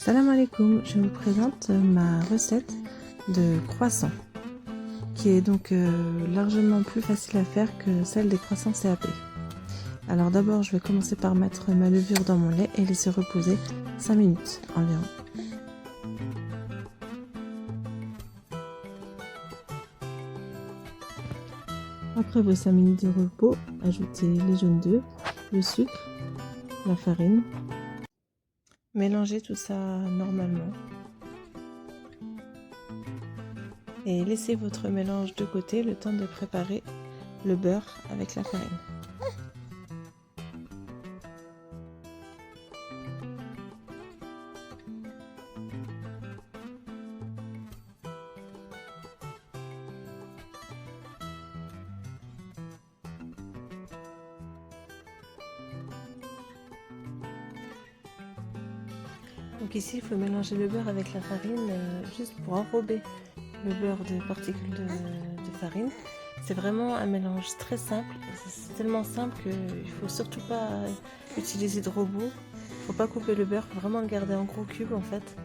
Salam alaikum, je vous présente ma recette de croissants qui est donc largement plus facile à faire que celle des croissants CAP. Alors d'abord je vais commencer par mettre ma levure dans mon lait et laisser reposer 5 minutes environ. Après vos 5 minutes de repos, ajoutez les jaunes d'œufs, le sucre, la farine. Mélangez tout ça normalement. Et laissez votre mélange de côté le temps de préparer le beurre avec la farine. Donc ici, il faut mélanger le beurre avec la farine juste pour enrober le beurre de particules de farine. C'est vraiment un mélange très simple. C'est tellement simple qu'il ne faut surtout pas utiliser de robot. Il ne faut pas couper le beurre, il faut vraiment le garder en gros cubes en fait.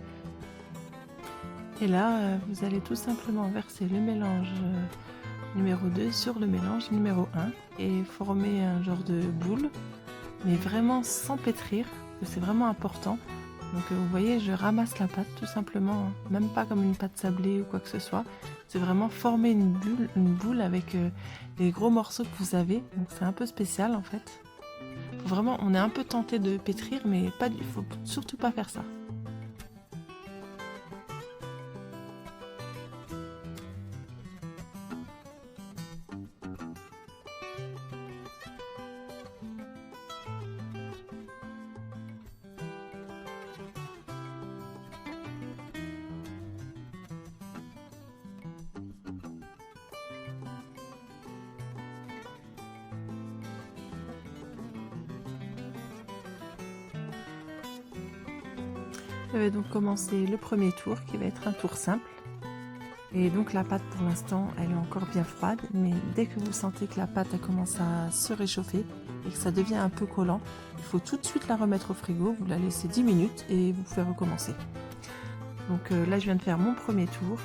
Et là, vous allez tout simplement verser le mélange numéro 2 sur le mélange numéro 1 et former un genre de boule, mais vraiment sans pétrir, parce que c'est vraiment important. Donc vous voyez, je ramasse la pâte tout simplement, même pas comme une pâte sablée ou quoi que ce soit. C'est vraiment former une boule avec les gros morceaux que vous avez. Donc c'est un peu spécial en fait. Vraiment, on est un peu tenté de pétrir, mais il faut surtout pas faire ça. Je vais donc commencer le premier tour qui va être un tour simple. Et donc la pâte pour l'instant elle est encore bien froide, mais dès que vous sentez que la pâte elle commence à se réchauffer et que ça devient un peu collant, il faut tout de suite la remettre au frigo, vous la laissez 10 minutes et vous pouvez recommencer. Donc là je viens de faire mon premier tour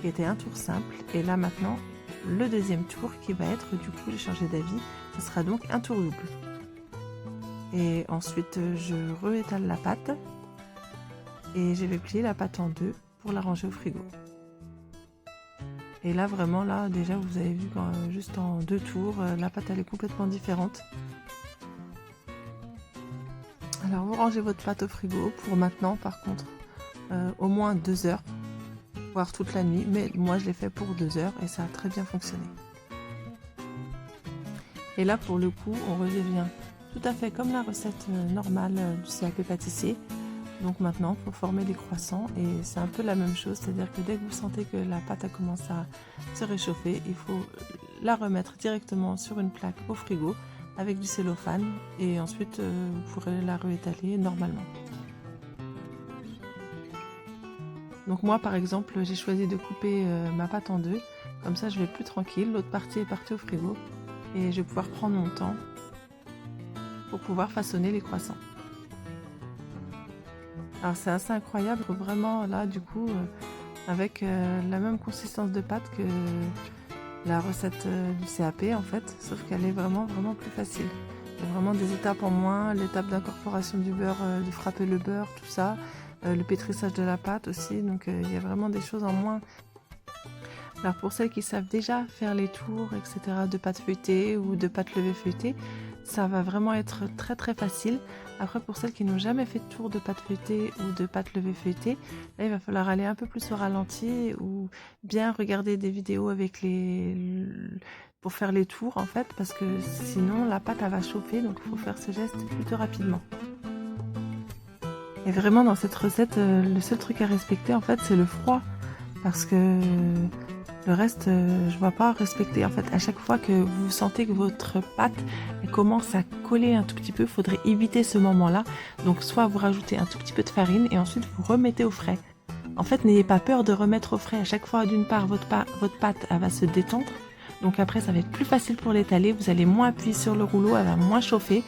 qui était un tour simple, et là maintenant le deuxième tour qui va être, du coup j'ai changé d'avis, ce sera donc un tour double. Et ensuite je réétale la pâte et je vais plier la pâte en deux pour la ranger au frigo. Et là vraiment, là déjà vous avez vu juste en deux tours la pâte elle est complètement différente. Alors vous rangez votre pâte au frigo pour maintenant, par contre au moins 2 heures, voire toute la nuit, mais moi je l'ai fait pour 2 heures et ça a très bien fonctionné. Et là pour le coup on redevient tout à fait comme la recette normale du CAP pâtissier. Donc maintenant il faut former les croissants et c'est un peu la même chose, c'est-à-dire que dès que vous sentez que la pâte a commencé à se réchauffer, il faut la remettre directement sur une plaque au frigo avec du cellophane et ensuite vous pourrez la réétaler normalement. Donc moi par exemple j'ai choisi de couper ma pâte en deux, comme ça je vais plus tranquille, l'autre partie est partie au frigo et je vais pouvoir prendre mon temps pour pouvoir façonner les croissants. Alors c'est assez incroyable, vraiment là du coup avec la même consistance de pâte que la recette du CAP en fait, sauf qu'elle est vraiment plus facile. Il y a vraiment des étapes en moins, l'étape d'incorporation du beurre, de frapper le beurre, tout ça, le pétrissage de la pâte aussi, donc il y a vraiment des choses en moins. Alors pour celles qui savent déjà faire les tours, etc., de pâte feuilletée ou de pâte levée feuilletée, ça va vraiment être très facile. Après pour celles qui n'ont jamais fait de tour de pâte feuilletée ou de pâte levée feuilletée, là il va falloir aller un peu plus au ralenti ou bien regarder des vidéos avec pour faire les tours en fait, parce que sinon la pâte elle va chauffer, donc il faut faire ce geste plutôt rapidement. Et vraiment dans cette recette, le seul truc à respecter en fait c'est le froid, parce que le reste, je vois pas respecter. En fait, à chaque fois que vous sentez que votre pâte commence à coller un tout petit peu, il faudrait éviter ce moment-là. Donc, soit vous rajoutez un tout petit peu de farine et ensuite vous remettez au frais. En fait, n'ayez pas peur de remettre au frais. À chaque fois, d'une part, votre pâte elle va se détendre. Donc après, ça va être plus facile pour l'étaler. Vous allez moins appuyer sur le rouleau, elle va moins chauffer.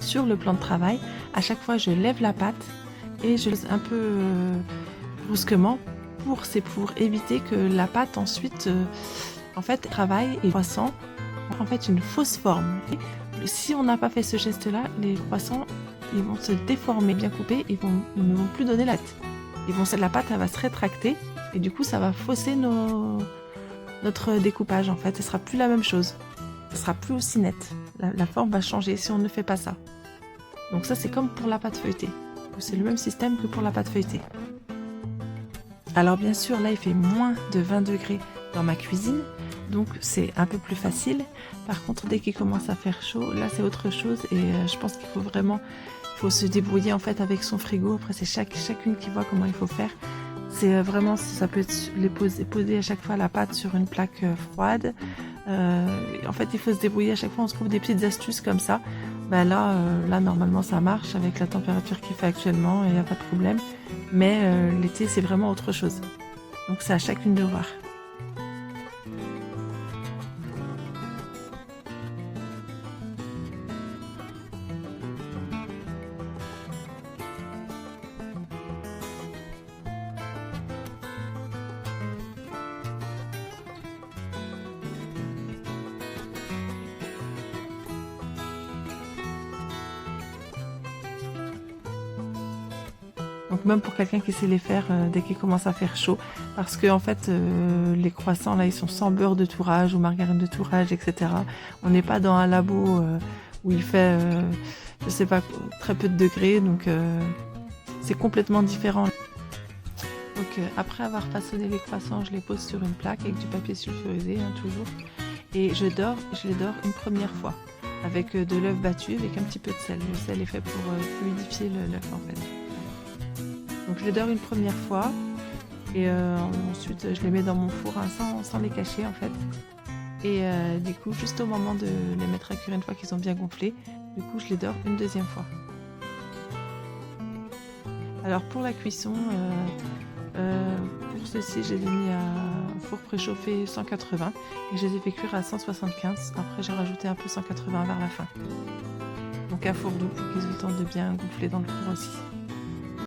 sur le plan de travail, à chaque fois je lève la pâte et je laisse un peu brusquement pour éviter que la pâte ensuite en fait travaille et croissant en fait une fausse forme. Et si on n'a pas fait ce geste là, les croissants ils vont se déformer, bien coupés, ils ne vont plus donner la tête. La pâte elle va se rétracter et du coup ça va fausser notre découpage en fait, ce sera plus la même chose, ce sera plus aussi net, la forme va changer si on ne fait pas ça. Donc ça c'est comme pour la pâte feuilletée, c'est le même système que pour la pâte feuilletée. Alors bien sûr là il fait moins de 20 degrés dans ma cuisine, donc c'est un peu plus facile. Par contre dès qu'il commence à faire chaud, là c'est autre chose et je pense qu'il faut se débrouiller en fait avec son frigo. Après c'est chacune qui voit comment il faut faire. C'est vraiment, ça peut être poser à chaque fois la pâte sur une plaque froide. En fait il faut se débrouiller à chaque fois, on se trouve des petites astuces comme ça. Ben là normalement ça marche avec la température qu'il fait actuellement et il n'y a pas de problème. Mais l'été c'est vraiment autre chose. Donc c'est à chacune de voir. Donc même pour quelqu'un qui sait les faire dès qu'il commence à faire chaud, parce que en fait les croissants là ils sont sans beurre de tourage ou margarine de tourage, etc. On n'est pas dans un labo où il fait je sais pas très peu de degrés, donc c'est complètement différent. Donc après avoir façonné les croissants, je les pose sur une plaque avec du papier sulfurisé toujours, et je les dore une première fois avec de l'œuf battu avec un petit peu de sel. Le sel est fait pour fluidifier l'œuf en fait. Donc je les dore une première fois et ensuite je les mets dans mon four sans les cacher en fait. Et du coup juste au moment de les mettre à cuire, une fois qu'ils ont bien gonflé, du coup je les dore une deuxième fois. Alors pour la cuisson, pour ceci j'ai mis à four préchauffé 180 et je les ai fait cuire à 175. Après j'ai rajouté un peu 180 vers la fin. Donc à four doux pour qu'ils aient le temps de bien gonfler dans le four aussi.